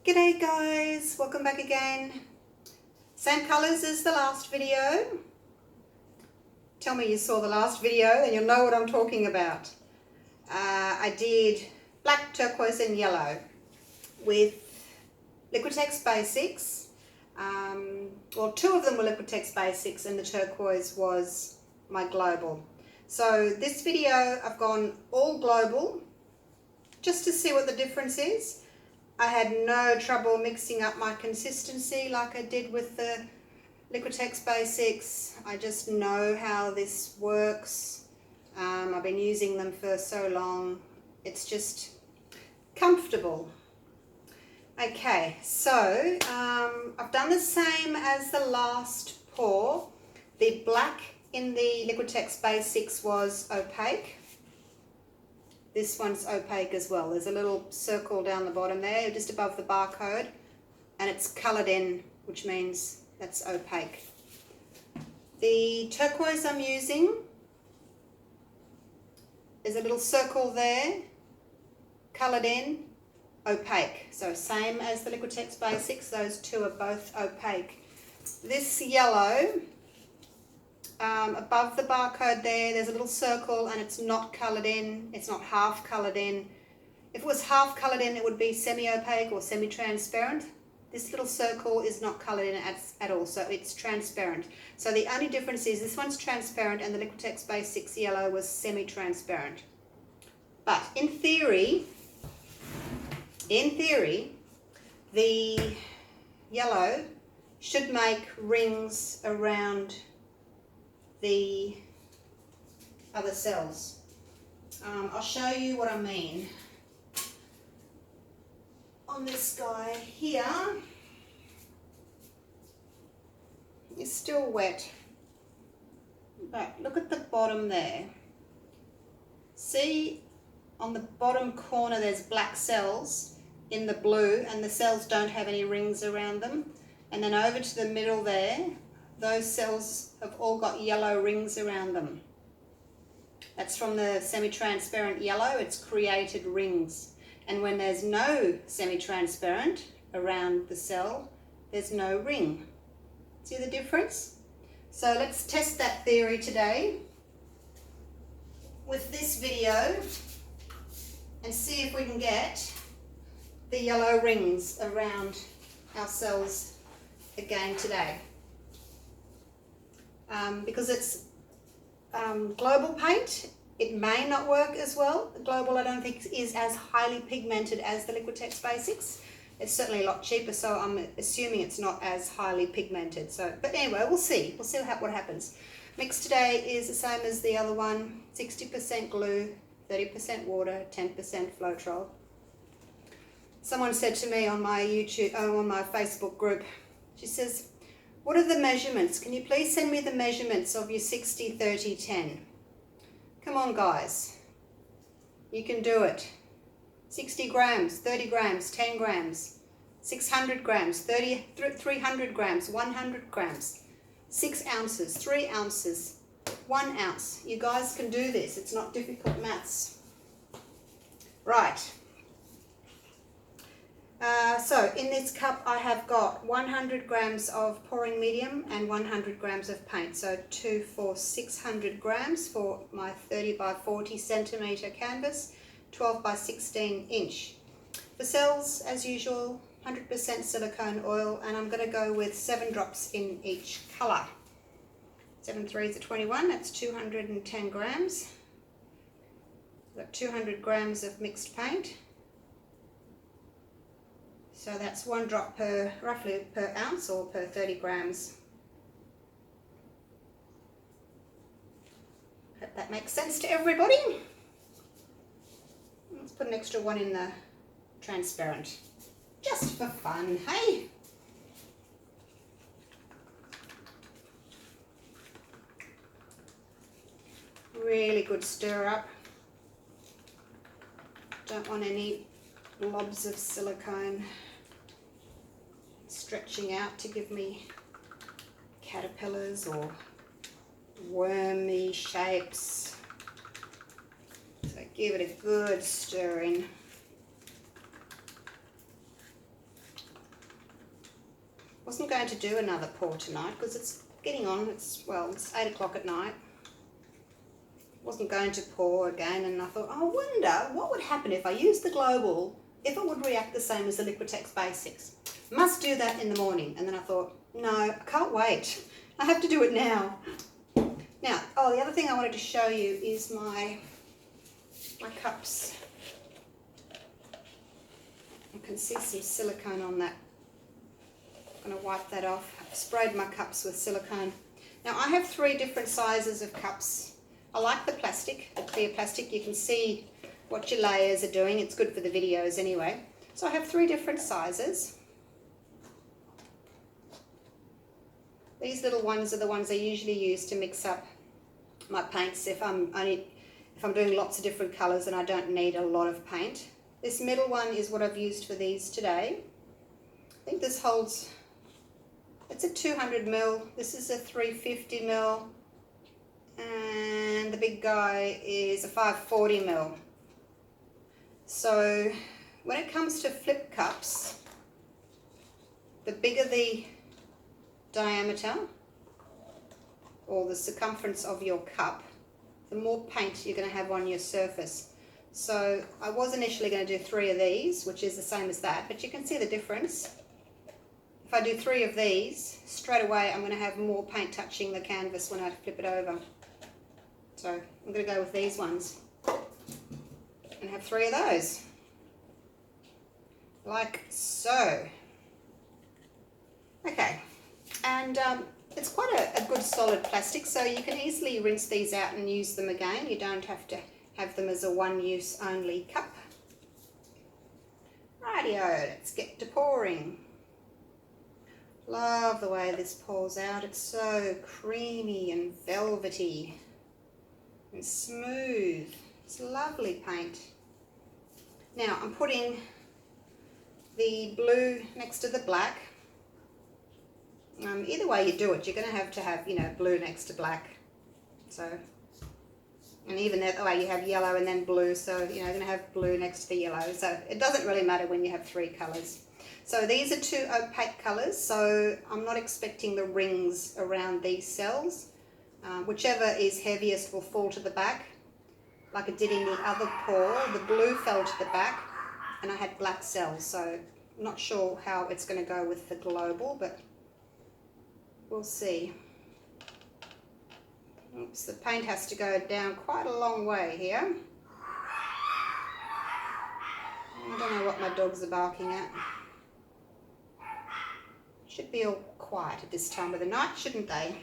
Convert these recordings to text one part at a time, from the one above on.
G'day guys, welcome back again. Same colours as the last video. Tell me you saw the last video and you'll know what I'm talking about. I did black, turquoise and yellow with Liquitex Basics. Well, two of them were Liquitex Basics and the turquoise was my global. So this video I've gone all global just to see what the difference is. I had no trouble mixing up my consistency like I did with the Liquitex Basics. I just know how this works. I've been using them for so long. It's just comfortable. Okay, so I've done the same as the last pour. The black in the Liquitex Basics was opaque. This one's opaque as well. There's a little circle down the bottom there, just above the barcode, and it's coloured in, which means that's opaque. The turquoise I'm using, there's a little circle there, coloured in, opaque. So same as the Liquitex Basics, those two are both opaque. This yellow, above the barcode there's a little circle and it's not coloured in, it's not half coloured in. If it was half coloured in, it would be semi-opaque or semi-transparent. This little circle is not coloured in at all, so it's transparent. So the only difference is this one's transparent and the Liquitex Basics yellow was semi-transparent. But in theory, the yellow should make rings around the other cells. I'll show you what I mean. On this guy here, it's still wet, but look at the bottom there. See on the bottom corner there's black cells in the blue and the cells don't have any rings around them, and then over to the middle there, those cells have all got yellow rings around them. That's from the semi-transparent yellow, it's created rings. And when there's no semi-transparent around the cell, there's no ring. See the difference? So let's test that theory today with this video and see if we can get the yellow rings around our cells again today. Because it's global paint, it may not work as well. Global I don't think is as highly pigmented as the Liquitex Basics. It's certainly a lot cheaper, so I'm assuming it's not as highly pigmented. So, but anyway, we'll see. We'll see what happens. Mix today is the same as the other one. 60% glue, 30% water, 10% floetrol. Someone said to me on my on my Facebook group, she says, "What are the measurements? Can you please send me the measurements of your 60, 30, 10? Come on guys, you can do it. 60 grams, 30 grams, 10 grams, 600 grams, 300 grams, 100 grams, 6 ounces, 3 ounces, 1 ounce. You guys can do this. It's not difficult maths. Right. So in this cup I have got 100 grams of pouring medium and 100 grams of paint. So 2 for 600 grams for my 30 by 40 centimetre canvas, 12 by 16 inch. For cells, as usual, 100% silicone oil, and I'm going to go with 7 drops in each colour. 7 threes are 21, that's 210 grams. I've got 200 grams of mixed paint. So that's 1 drop roughly per ounce or per 30 grams. Hope that makes sense to everybody. Let's put an extra one in the transparent, just for fun, hey? Really good stir up. Don't want any blobs of silicone stretching out to give me caterpillars or wormy shapes. So give it a good stir in. wasn't going to do another pour tonight because it's getting on. It's 8 o'clock at night. Wasn't going to pour again, and I thought, I wonder what would happen if I used the Global, if it would react the same as the Liquitex Basics. Must do that in the morning. And then I thought, no, I can't wait. I have to do it now. Now, the other thing I wanted to show you is my cups. You can see some silicone on that. I'm going to wipe that off. I've sprayed my cups with silicone. Now, I have 3 different sizes of cups. I like the plastic, the clear plastic. You can see what your layers are doing. It's good for the videos anyway. So I have 3 different sizes. These little ones are the ones I usually use to mix up my paints if I'm doing lots of different colours and I don't need a lot of paint. This middle one is what I've used for these today. I think this holds, it's a 200 ml. This is a 350 ml. And the big guy is a 540 ml. So when it comes to flip cups, the bigger the diameter or the circumference of your cup, the more paint you're going to have on your surface. So I was initially going to do 3 of these, which is the same as that, but you can see the difference. If I do 3 of these, straight away I'm going to have more paint touching the canvas when I flip it over. So I'm going to go with these ones and have 3 of those, like so. Okay, and it's quite a good solid plastic, so you can easily rinse these out and use them again. You don't have to have them as a one-use only cup. Rightio, let's get to pouring. Love the way this pours out. It's so creamy and velvety and smooth. It's lovely paint. Now I'm putting the blue next to the black. Either way you do it, you're going to have, you know, blue next to black. So, and even that way you have yellow and then blue, so you know, you're going to have blue next to the yellow. So it doesn't really matter when you have 3 colours. So these are 2 opaque colours, so I'm not expecting the rings around these cells. Whichever is heaviest will fall to the back. Like I did in the other pour, the blue fell to the back and I had black cells, so I'm not sure how it's going to go with the Global, but we'll see. Oops, the paint has to go down quite a long way here. I don't know what my dogs are barking at. Should be all quiet at this time of the night, shouldn't they?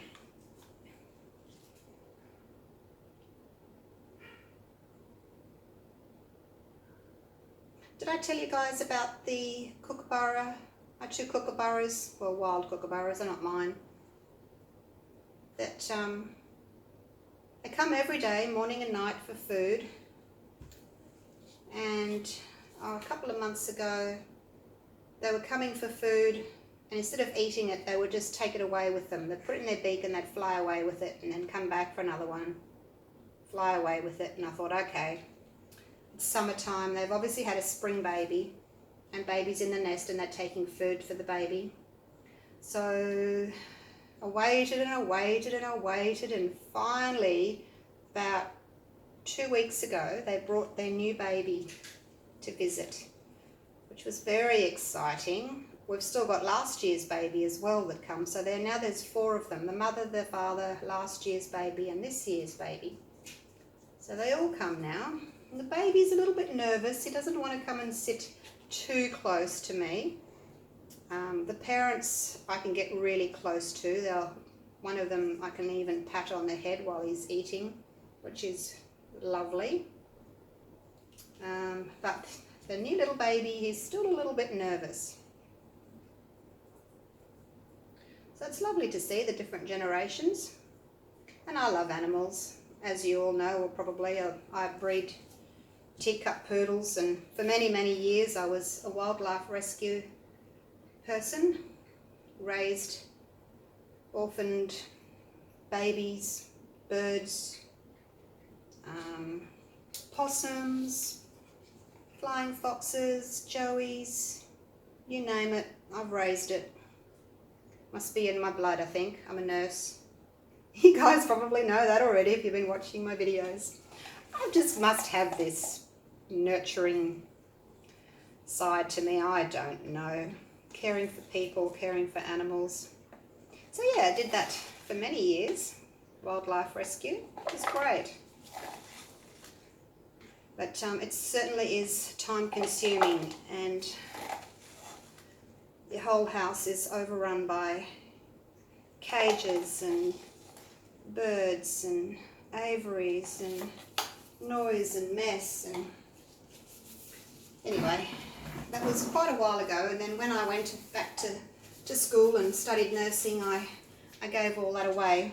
Did I tell you guys about the kookaburra? My 2 kookaburras, well, wild kookaburras, they're not mine. That they come every day, morning and night, for food. And a couple of months ago, they were coming for food, and instead of eating it, they would just take it away with them. They'd put it in their beak and they'd fly away with it, and then come back for another one, fly away with it. And I thought, okay, it's summertime. They've obviously had a spring baby, and baby's in the nest, and they're taking food for the baby. So I waited and I waited and I waited, and finally, about 2 weeks ago, they brought their new baby to visit, which was very exciting. We've still got last year's baby as well that comes, so now there's 4 of them: the mother, the father, last year's baby, and this year's baby. So they all come now. And the baby's a little bit nervous. He doesn't want to come and sit too close to me. The parents I can get really close to. One of them I can even pat on the head while he's eating, which is lovely. But the new little baby, he's still a little bit nervous. So it's lovely to see the different generations. And I love animals. As you all know, or probably, I breed teacup poodles, and for many, many years I was a wildlife rescue person, raised orphaned babies, birds, possums, flying foxes, joeys, you name it, I've raised it. Must be in my blood, I think. I'm a nurse. You guys probably know that already if you've been watching my videos. I just must have this nurturing side to me. I don't know. Caring for people, caring for animals. So yeah, I did that for many years. Wildlife rescue. It was great. But it certainly is time consuming, and the whole house is overrun by cages and birds and aviaries and noise and mess. And anyway, that was quite a while ago, and then when I went back to school and studied nursing, I gave all that away.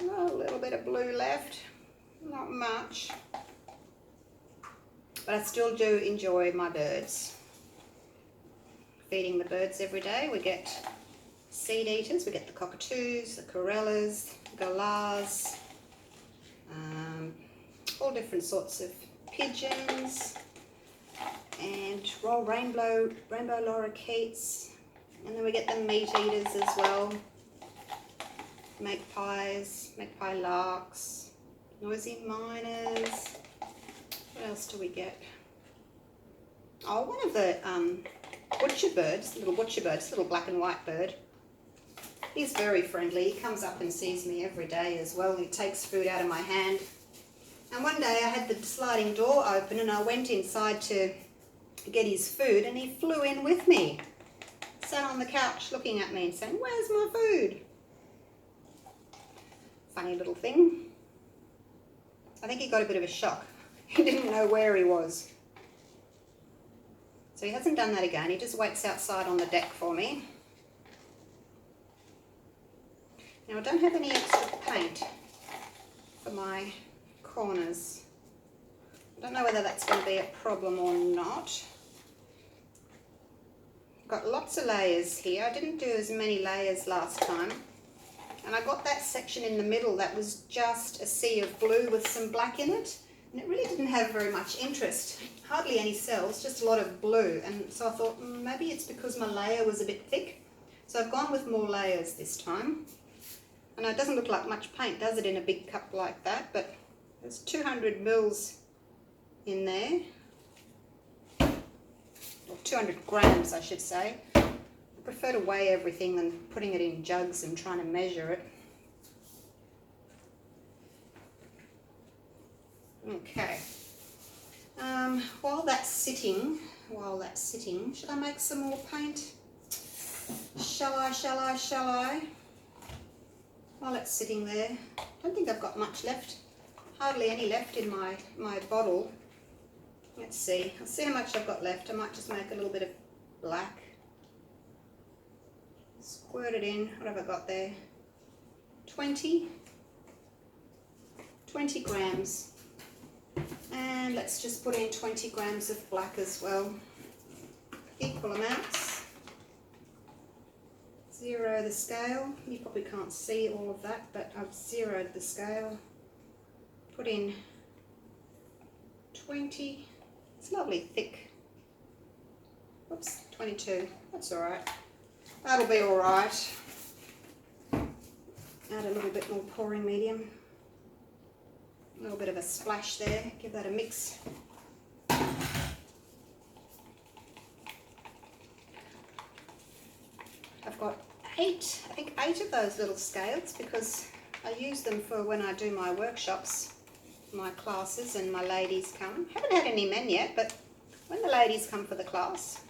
Oh, a little bit of blue left, not much, but I still do enjoy my birds. Feeding the birds every day. We get seed eaters, we get the cockatoos, the corellas, the galahs, all different sorts of pigeons, and rainbow lorikeets, and then we get the meat eaters as well. Magpies, magpie larks, noisy miners. What else do we get? Oh, one of the butcher birds, little black and white bird. He's very friendly. He comes up and sees me every day as well. He takes food out of my hand. And one day I had the sliding door open and I went inside to get his food, and he flew in with me. Sat on the couch looking at me and saying, "Where's my food?" Funny little thing. I think he got a bit of a shock. He didn't know where he was. So he hasn't done that again. He just waits outside on the deck for me. Now I don't have any extra paint for my corners. I don't know whether that's going to be a problem or not. Got lots of layers here. I didn't do as many layers last time. And I got that section in the middle that was just a sea of blue with some black in it. And it really didn't have very much interest. Hardly any cells, just a lot of blue. And so I thought, maybe it's because my layer was a bit thick. So I've gone with more layers this time. And it doesn't look like much paint, does it, in a big cup like that? But there's 200 mils in there. Or 200 grams, I should say. I prefer to weigh everything than putting it in jugs and trying to measure it. Okay. While that's sitting, should I make some more paint? Shall I? While it's sitting there, I don't think I've got much left. Hardly any left in my bottle. Let's see. I'll see how much I've got left. I might just make a little bit of black. Squirt it in. What have I got there? 20 grams. And let's just put in 20 grams of black as well. Equal amounts. Zero the scale. You probably can't see all of that, but I've zeroed the scale. Put in 20. It's lovely thick. Whoops, 22. That's all right. That'll be all right. Add a little bit more pouring medium. A little bit of a splash there. Give that a mix. I've got I think eight of those little scales, because I use them for when I do my workshops, my classes, and my ladies come. Haven't had any men yet, but when the ladies come for the class,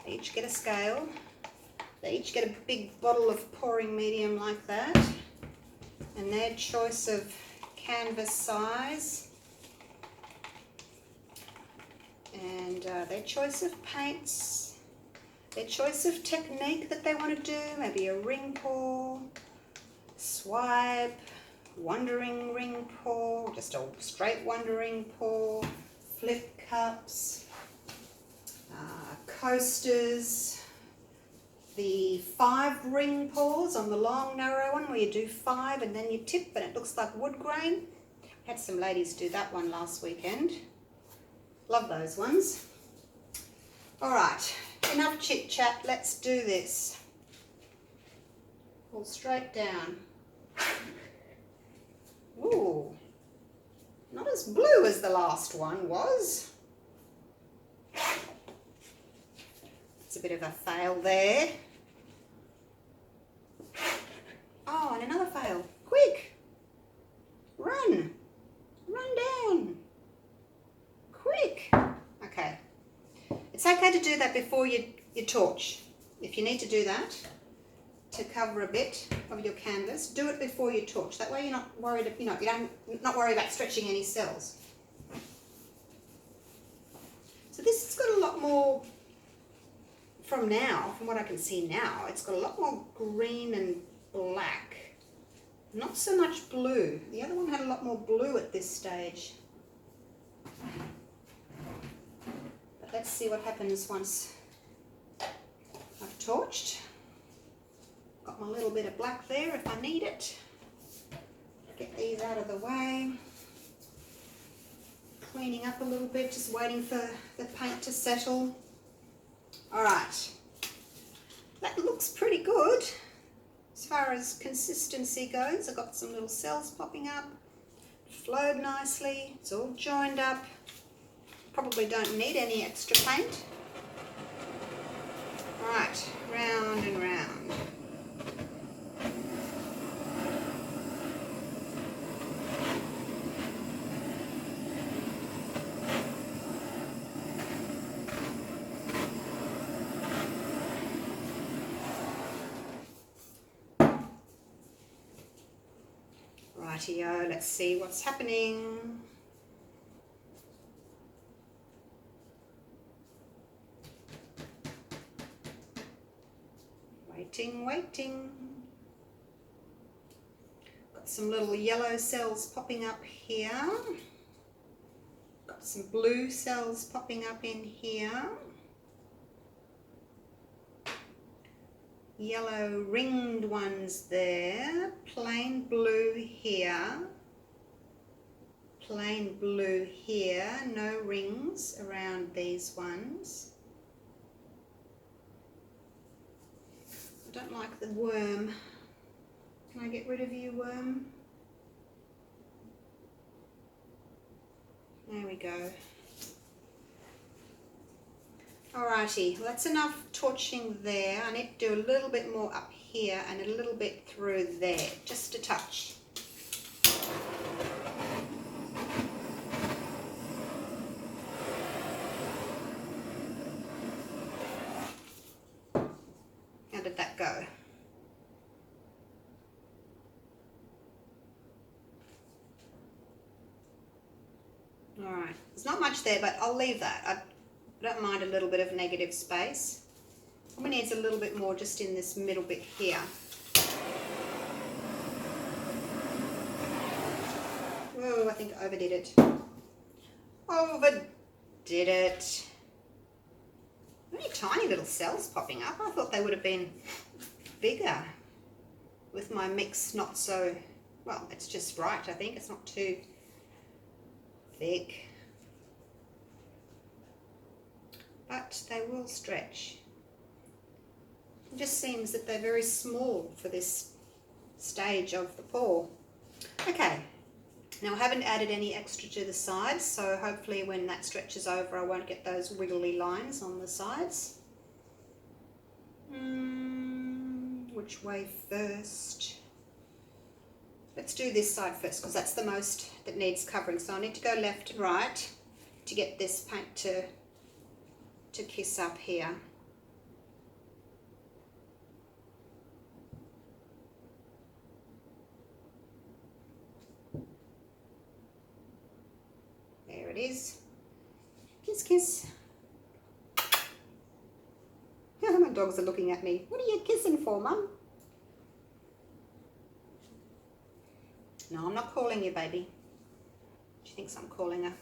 they each get a scale. They each get a big bottle of pouring medium like that, and their choice of canvas size, and their choice of paints, their choice of technique that they want to do, maybe a ring pour, swipe, wandering ring pour, just a straight wandering pour, flip cups, coasters, the 5 ring pours on the long narrow one where you do 5 and then you tip and it looks like wood grain. Had some ladies do that one last weekend. Love those ones. Alright, enough chit chat, let's do this. Pull straight down. Ooh, not as blue as the last one was. It's a bit of a fail there. Oh, and another fail. Quick! Run! Run down! Quick! Okay. It's okay to do that before you torch. If you need to do that to cover a bit of your canvas, do it before you torch. That way you're not worried, not worry about stretching any cells. So this has got a lot more, from what I can see now, it's got a lot more green and black. Not so much blue. The other one had a lot more blue at this stage. But let's see what happens once I've torched. Got my little bit of black there if I need it. Get these out of the way. Cleaning up a little bit, just waiting for the paint to settle. Alright, that looks pretty good as far as consistency goes. I've got some little cells popping up, flowed nicely, it's all joined up. Probably don't need any extra paint. Alright, round and round. Rightio, let's see what's happening. Waiting. Got some little yellow cells popping up here. Got some blue cells popping up in here. Yellow ringed ones there. Plain blue here. Plain blue here. No rings around these ones. I don't like the worm. Can I get rid of you, worm? There we go. Alrighty, well, that's enough torching there. I need to do a little bit more up here and a little bit through there, just a touch. How did that go? Alright, there's not much there, but I'll leave that. I don't mind a little bit of negative space. Probably needs a little bit more just in this middle bit here. Oh, I think I overdid it. Overdid it. Only tiny little cells popping up. I thought they would have been bigger with my mix not so, well, it's just right, I think. It's not too thick. But they will stretch. It just seems that they're very small for this stage of the pour. Okay, now I haven't added any extra to the sides, so hopefully when that stretches over I won't get those wiggly lines on the sides. Which way first? Let's do this side first because that's the most that needs covering. So I need to go left and right to get this paint to kiss up here. There it is. Kiss, kiss. My dogs are looking at me. What are you kissing for, Mum? No, I'm not calling you, baby. She thinks I'm calling her.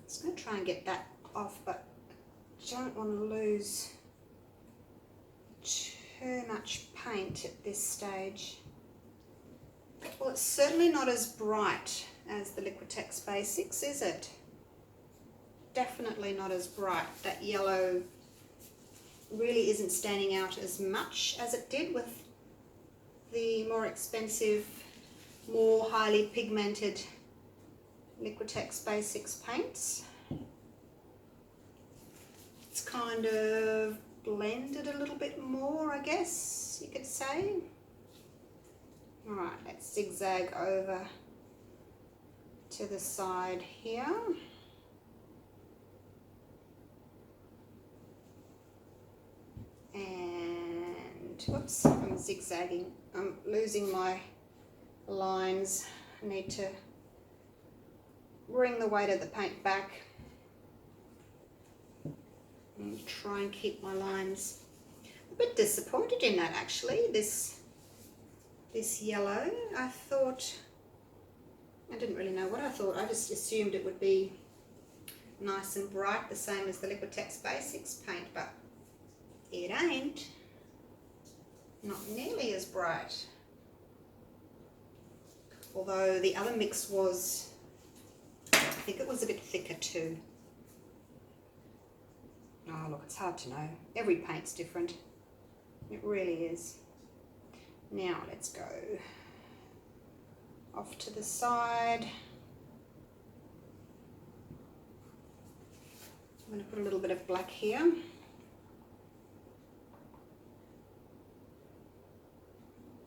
Just going to try and get that off, but I don't want to lose too much paint at this stage. Well, it's certainly not as bright as the Liquitex Basics, is it? Definitely not as bright. That yellow really isn't standing out as much as it did with the more expensive, more highly pigmented Liquitex Basics paints. It's kind of blended a little bit more, I guess you could say. Alright, let's zigzag over to the side here. And whoops, I'm zigzagging. I'm losing my lines. I need to bring the weight of the paint back and try and keep my lines. A bit disappointed in that actually, this yellow. I didn't really know what I thought. I just assumed it would be nice and bright, the same as the Liquitex Basics paint, but it ain't. Not nearly as bright. Although the other mix was, I think it was a bit thicker too. Oh look, it's hard to know. Every paint's different. It really is. Now let's go off to the side. I'm going to put a little bit of black here.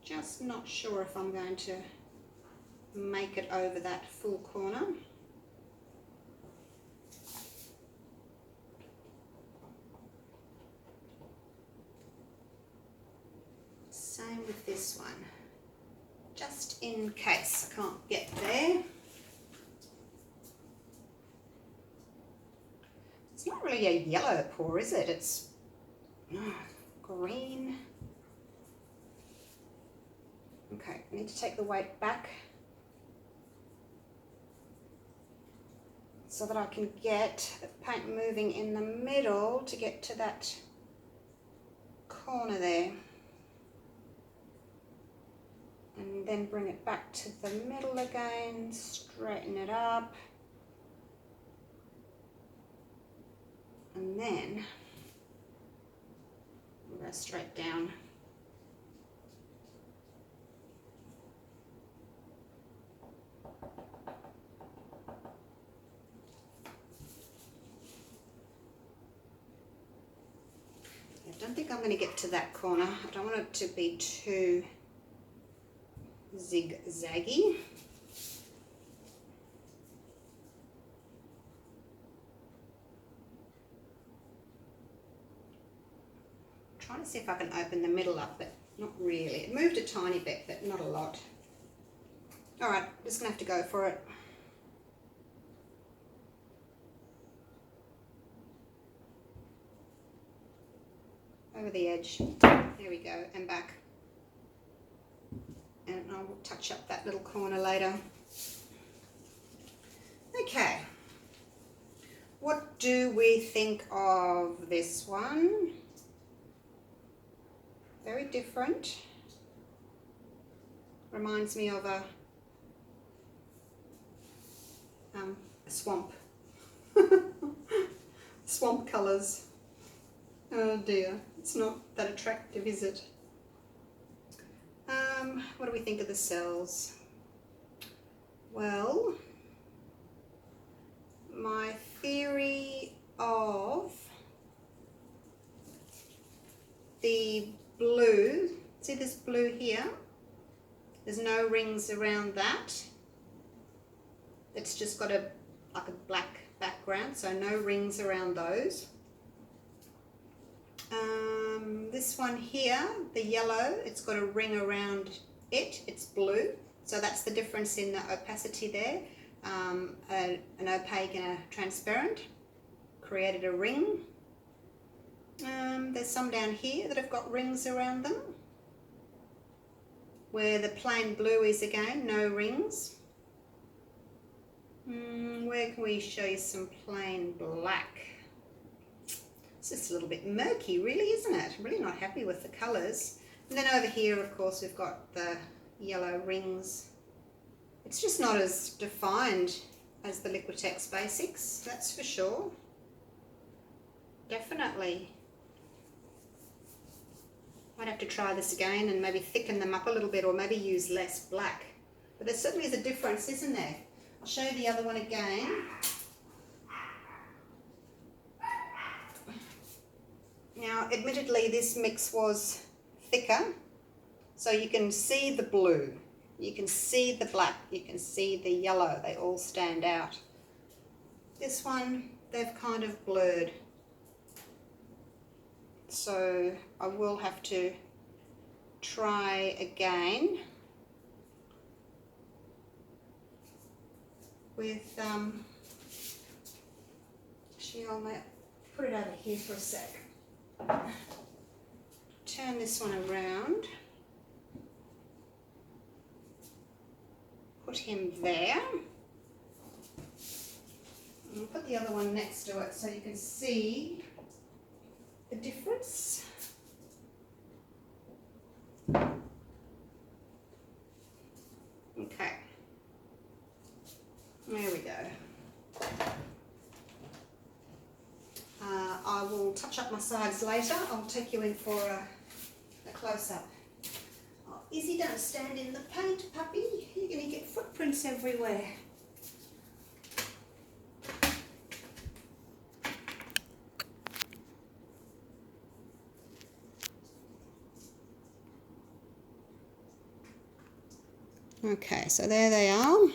Just not sure if I'm going to make it over that full corner. Same with this one, just in case I can't get there. It's not really a yellow pour, is it? It's green. Okay, I need to take the weight back so that I can get the paint moving in the middle to get to that corner there. And then bring it back to the middle again, straighten it up. And then we'll go straight down. I don't think I'm going to get to that corner. I don't want it to be too zigzaggy. Trying to see if I can open the middle up, but not really. It moved a tiny bit, but not a lot. Alright, just gonna have to go for it. Over the edge. There we go, and back. And I'll touch up that little corner later. Okay. What do we think of this one? Very different. Reminds me of a swamp. Swamp colours. Oh dear, it's not that attractive, is it? What do we think of the cells? Well, my theory of the blue, see this blue here? There's no rings around that. It's just got like a black background, so no rings around those. This one here, the yellow, it's got a ring around it, it's blue, so that's the difference in the opacity there. An opaque and a transparent created a ring. There's some down here that have got rings around them, where the plain blue is again, no rings. Where can we show you some plain black? It's just a little bit murky really, isn't it? I'm really not happy with the colours. And then over here, of course, we've got the yellow rings. It's just not as defined as the Liquitex Basics, that's for sure. Definitely. Might have to try this again and maybe thicken them up a little bit, or maybe use less black. But there certainly is a difference, isn't there? I'll show you the other one again. Now, admittedly, this mix was thicker, so you can see the blue, you can see the black, you can see the yellow, they all stand out. This one, they've kind of blurred. So I will have to try again with, actually I'll put it over here for a sec. Turn this one around. Put him there. And put the other one next to it so you can see the difference. Okay. There we go. I will touch up my sides later. I'll take you in for a close-up. Oh, Izzy, don't stand in the paint, puppy. You're going to get footprints everywhere. Okay, so there they are.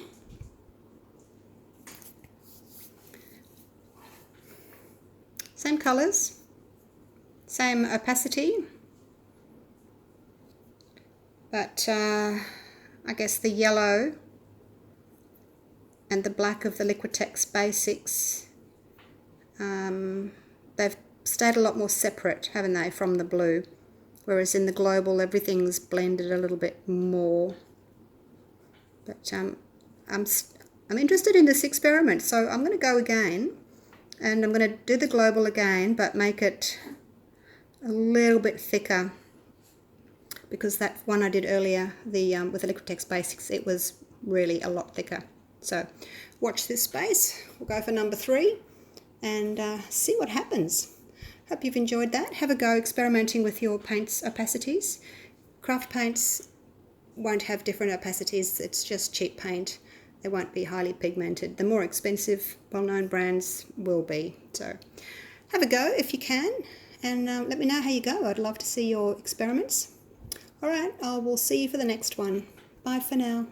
Same colours, same opacity, but I guess the yellow and the black of the Liquitex Basics, they've stayed a lot more separate, haven't they, from the blue, whereas in the Global everything's blended a little bit more. But I'm interested in this experiment, so I'm going to go again. And I'm going to do the Global again, but make it a little bit thicker, because that one I did earlier, the with the Liquitex Basics, it was really a lot thicker. So watch this space. We'll go for number 3 and see what happens. Hope you've enjoyed that. Have a go experimenting with your paints opacities. Craft paints won't have different opacities. It's just cheap paint. They won't be highly pigmented. The more expensive, well-known brands will be. So have a go if you can, and let me know how you go. I'd love to see your experiments. All right, I will see you for the next one. Bye for now.